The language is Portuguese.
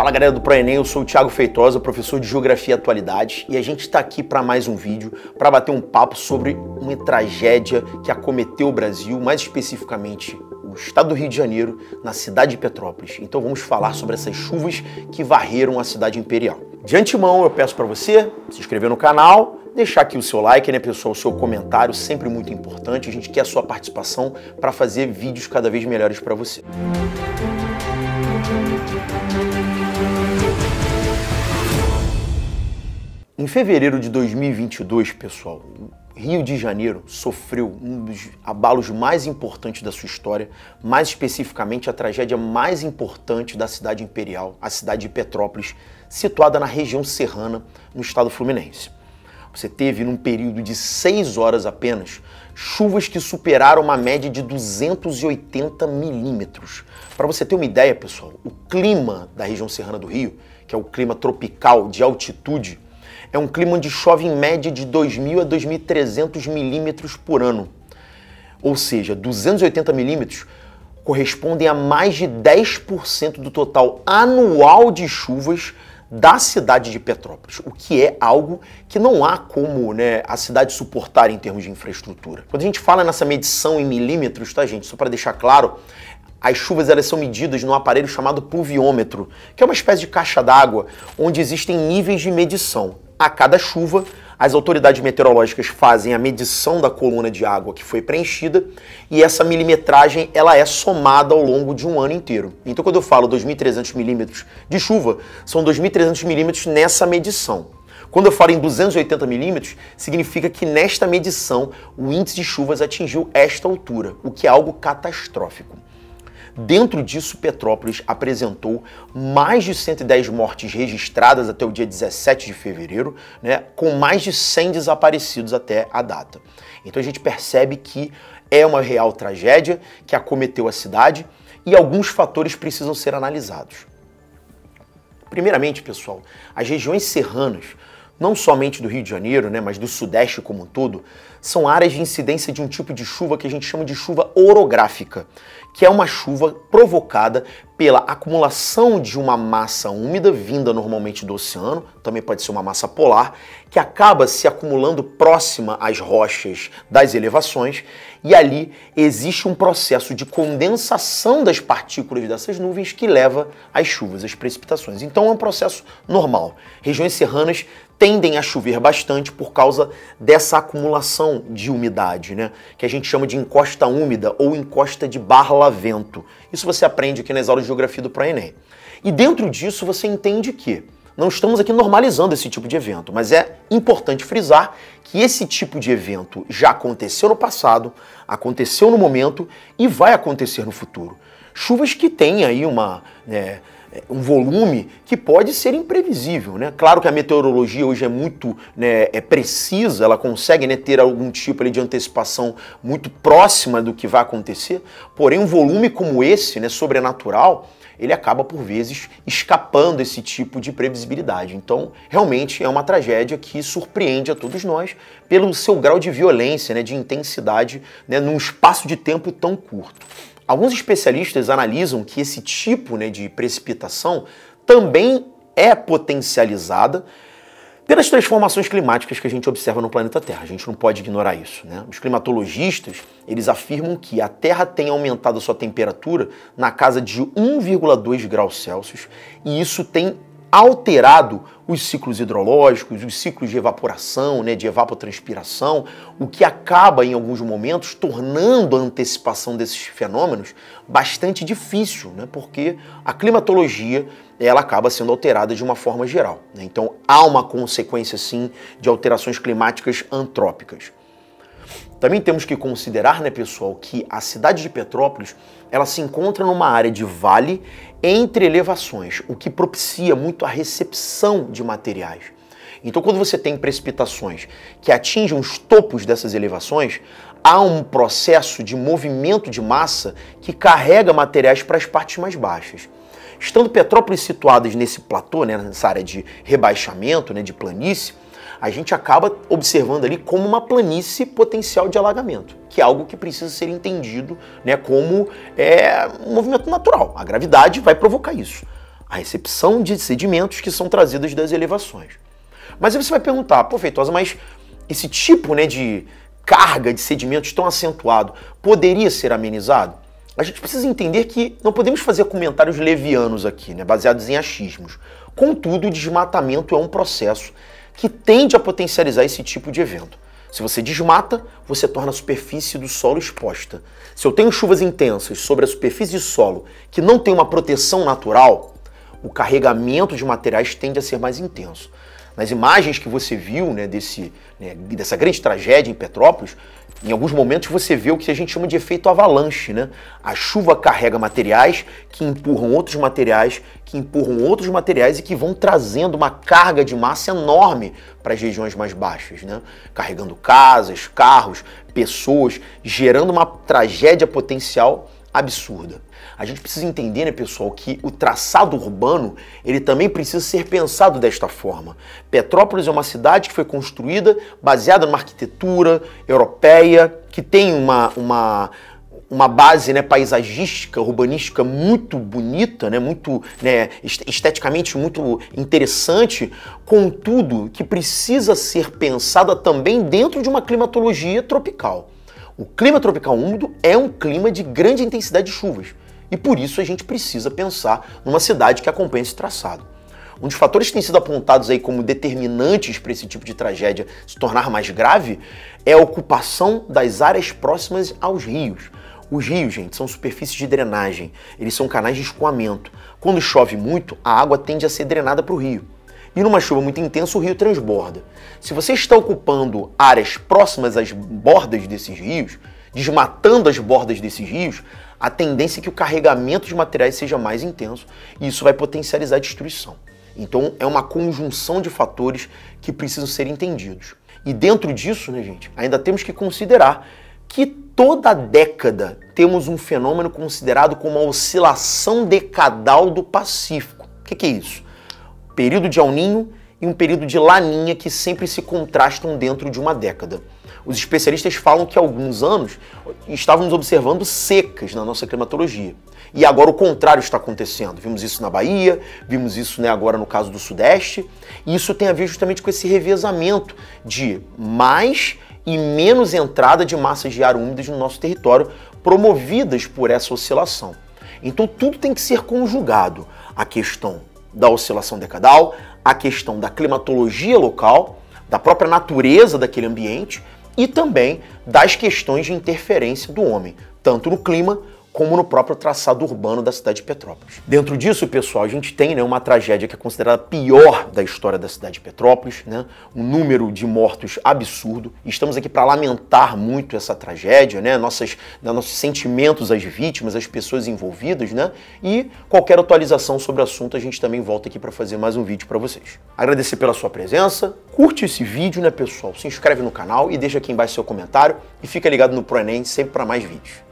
Fala galera do ProEnem, eu sou o Thiago Feitosa, professor de Geografia e Atualidades, e a gente está aqui para mais um vídeo para bater um papo sobre uma tragédia que acometeu o Brasil, mais especificamente o estado do Rio de Janeiro, na cidade de Petrópolis. Então vamos falar sobre essas chuvas que varreram a cidade imperial. De antemão eu peço para você se inscrever no canal, deixar aqui o seu like, né pessoal, o seu comentário, sempre muito importante. A gente quer a sua participação para fazer vídeos cada vez melhores para você. Em fevereiro de 2022, pessoal, Rio de Janeiro sofreu um dos abalos mais importantes da sua história, mais especificamente a tragédia mais importante da cidade imperial, a cidade de Petrópolis, situada na região serrana, no estado fluminense. Você teve, num período de 6 horas apenas, chuvas que superaram uma média de 280 milímetros. Para você ter uma ideia, pessoal, o clima da região serrana do Rio, que é o clima tropical de altitude, é um clima onde chove em média de 2.000 a 2.300 milímetros por ano. Ou seja, 280 milímetros correspondem a mais de 10% do total anual de chuvas da cidade de Petrópolis, o que é algo que não há como, a cidade suportar em termos de infraestrutura. Quando a gente fala nessa medição em milímetros, tá, gente? Só para deixar claro, as chuvas elas são medidas num aparelho chamado pluviômetro, que é uma espécie de caixa d'água onde existem níveis de medição. A cada chuva, as autoridades meteorológicas fazem a medição da coluna de água que foi preenchida e essa milimetragem ela é somada ao longo de um ano inteiro. Então, quando eu falo 2.300 milímetros de chuva, são 2.300 milímetros nessa medição. Quando eu falo em 280 milímetros, significa que nesta medição o índice de chuvas atingiu esta altura, o que é algo catastrófico. Dentro disso, Petrópolis apresentou mais de 110 mortes registradas até o dia 17 de fevereiro, com mais de 100 desaparecidos até a data. Então a gente percebe que é uma real tragédia que acometeu a cidade e alguns fatores precisam ser analisados. Primeiramente, pessoal, as regiões serranas, não somente do Rio de Janeiro, mas do Sudeste como um todo, são áreas de incidência de um tipo de chuva que a gente chama de chuva orográfica, que é uma chuva provocada pela acumulação de uma massa úmida vinda normalmente do oceano, também pode ser uma massa polar, que acaba se acumulando próxima às rochas das elevações e ali existe um processo de condensação das partículas dessas nuvens que leva às chuvas, às precipitações. Então é um processo normal. Regiões serranas tendem a chover bastante por causa dessa acumulação de umidade, que a gente chama de encosta úmida ou encosta de barlavento. Isso você aprende aqui nas aulas de Geografia do ProEnem. E dentro disso você entende que não estamos aqui normalizando esse tipo de evento, mas é importante frisar que esse tipo de evento já aconteceu no passado, aconteceu no momento e vai acontecer no futuro. Chuvas que têm aí um volume que pode ser imprevisível, Claro que a meteorologia hoje é muito precisa, ela consegue ter algum tipo de antecipação muito próxima do que vai acontecer, porém um volume como esse, sobrenatural, ele acaba por vezes escapando esse tipo de previsibilidade. Então, realmente é uma tragédia que surpreende a todos nós pelo seu grau de violência, de intensidade, num espaço de tempo tão curto. Alguns especialistas analisam que esse tipo de precipitação também é potencializada pelas transformações climáticas que a gente observa no planeta Terra. A gente não pode ignorar isso, Os climatologistas, eles afirmam que a Terra tem aumentado a sua temperatura na casa de 1,2 graus Celsius e isso tem alterado os ciclos hidrológicos, os ciclos de evaporação, de evapotranspiração, o que acaba, em alguns momentos, tornando a antecipação desses fenômenos bastante difícil, porque a climatologia ela acaba sendo alterada de uma forma geral. Então, há uma consequência, sim, de alterações climáticas antrópicas. Também temos que considerar, pessoal, que a cidade de Petrópolis ela se encontra numa área de vale entre elevações, o que propicia muito a recepção de materiais. Então, quando você tem precipitações que atingem os topos dessas elevações, há um processo de movimento de massa que carrega materiais para as partes mais baixas. Estando Petrópolis situadas nesse platô, nessa área de rebaixamento, de planície, a gente acaba observando ali como uma planície potencial de alagamento, que é algo que precisa ser entendido como um movimento natural. A gravidade vai provocar isso. a recepção de sedimentos que são trazidos das elevações. Mas aí você vai perguntar, pô, Feitosa, mas esse tipo, né, de carga de sedimentos tão acentuado poderia ser amenizado? A gente precisa entender que não podemos fazer comentários levianos aqui, né, baseados em achismos. Contudo, o desmatamento é um processo que tende a potencializar esse tipo de evento. Se você desmata, você torna a superfície do solo exposta. Se eu tenho chuvas intensas sobre a superfície de solo que não tem uma proteção natural, o carregamento de materiais tende a ser mais intenso. Nas imagens que você viu, né, dessa grande tragédia em Petrópolis, em alguns momentos você vê o que a gente chama de efeito avalanche, né? A chuva carrega materiais que empurram outros materiais, que empurram outros materiais e que vão trazendo uma carga de massa enorme para as regiões mais baixas, né? Carregando casas, carros, pessoas, gerando uma tragédia potencial absurda. A gente precisa entender, né, pessoal, que o traçado urbano, ele também precisa ser pensado desta forma. Petrópolis é uma cidade que foi construída baseada numa arquitetura europeia, que tem uma base, né, paisagística, urbanística muito bonita, né, muito, né, esteticamente muito interessante, contudo, que precisa ser pensada também dentro de uma climatologia tropical. O clima tropical úmido é um clima de grande intensidade de chuvas. E por isso a gente precisa pensar numa cidade que acompanhe esse traçado. Um dos fatores que têm sido apontados aí como determinantes para esse tipo de tragédia se tornar mais grave é a ocupação das áreas próximas aos rios. Os rios, gente, são superfícies de drenagem, eles são canais de escoamento. Quando chove muito, a água tende a ser drenada para o rio. E numa chuva muito intensa, o rio transborda. Se você está ocupando áreas próximas às bordas desses rios, desmatando as bordas desses rios, a tendência é que o carregamento de materiais seja mais intenso e isso vai potencializar a destruição. Então é uma conjunção de fatores que precisam ser entendidos. E dentro disso, né, gente, ainda temos que considerar que toda década temos um fenômeno considerado como a oscilação decadal do Pacífico. O que é isso? Período de El Niño e um período de Laninha que sempre se contrastam dentro de uma década. Os especialistas falam que há alguns anos estávamos observando secas na nossa climatologia. E agora o contrário está acontecendo. Vimos isso na Bahia, vimos isso, né, agora no caso do Sudeste. E isso tem a ver justamente com esse revezamento de mais e menos entrada de massas de ar úmidas no nosso território, promovidas por essa oscilação. Então tudo tem que ser conjugado. A questão da oscilação decadal, a questão da climatologia local, da própria natureza daquele ambiente e também das questões de interferência do homem, tanto no clima como no próprio traçado urbano da cidade de Petrópolis. Dentro disso, pessoal, a gente tem, né, uma tragédia que é considerada a pior da história da cidade de Petrópolis, né, um número de mortos absurdo. Estamos aqui para lamentar muito essa tragédia, né, nossos sentimentos às vítimas, às pessoas envolvidas, né, e qualquer atualização sobre o assunto a gente também volta aqui para fazer mais um vídeo para vocês. Agradecer pela sua presença, curte esse vídeo, né, pessoal, se inscreve no canal e deixa aqui embaixo seu comentário e fica ligado no ProEnem sempre para mais vídeos.